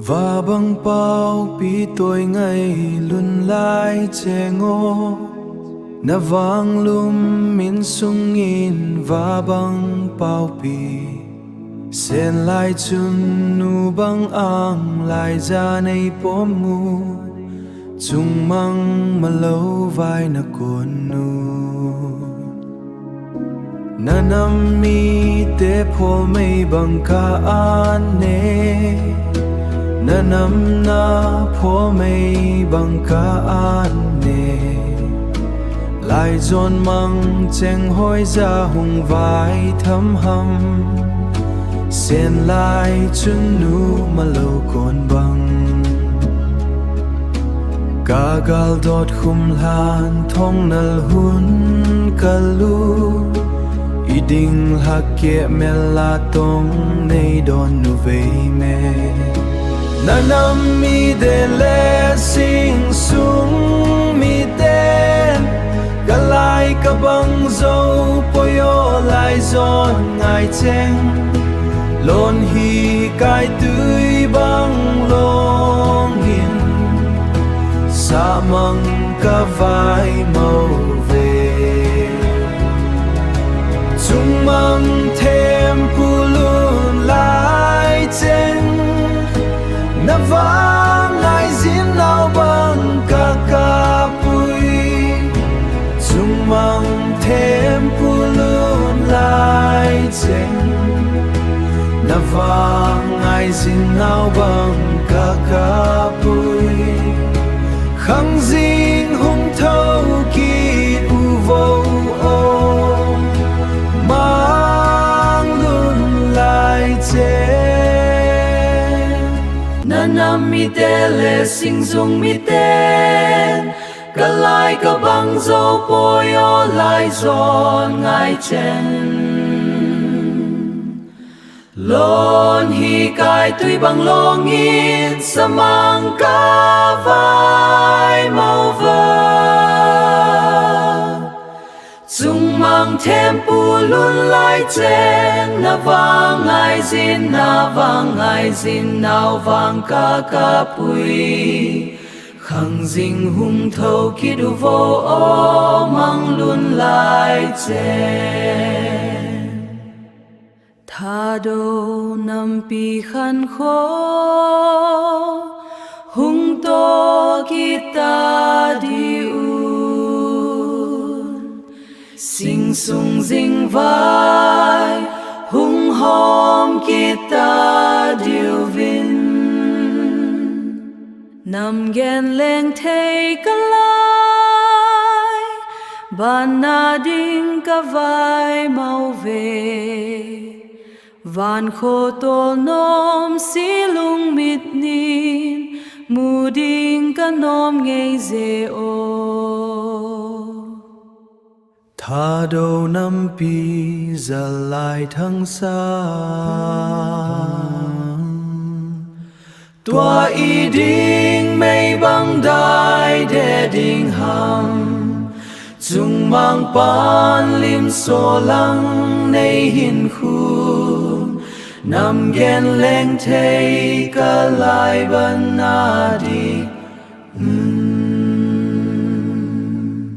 và băng bao pi tôi ngày luôn lại che ngô na vang lum min sung in và băng bao pi sen lại chun nu băng ang lại ra nay pom mu chung mang mà lâu vai na con nu na nam mi te pho mei bang ka an ne na nam na pho mei bang ka an ne lại giòn mang cheng hoi ra hùng vai thấm hầm sen lại chun nu mà lâu con băng cả gal dot khum lan thong nal hun kalu iding hakke mela tong nei don nu vei me na nam mi de le sing sung mi den galai ka bang zo poyo lai zon ngai cheng lon hi kai tui bang long hin sa mang ka vai mau về chung mang thêm pulun lai chen na vang ai zin nào bang ka pui chung mang thêm pulun lai chen na vang ai zin nào bang ka pui khang dinh hung thâu kỳ u vô ô mang luôn lại trên na nam mi te le sing dung mi ten ka lai ka bang zo poyo lai zon ngai chen lon hi kai tui bang long in samang ka vai mau vơ chung mang thêm pu luôn lai chen na vang ai zin nào vang ka pui khang ding hung thâu ki du vô ô mang luôn lai chen tha do nam pi khan kho hung to kita diun sing sung ding vai hung hom kita diu vin nam gen leng thei ka lai ban na ding ka vai mau về van khô tol nom silung mit nin mu ding ka nom ngei ze o tha đâu năm pi giờ lại thăng xa tua y ding mây băng đai để ding hầm chung mang pan lim so lăng nay hin khun nam gen leng thei ka lai ban na di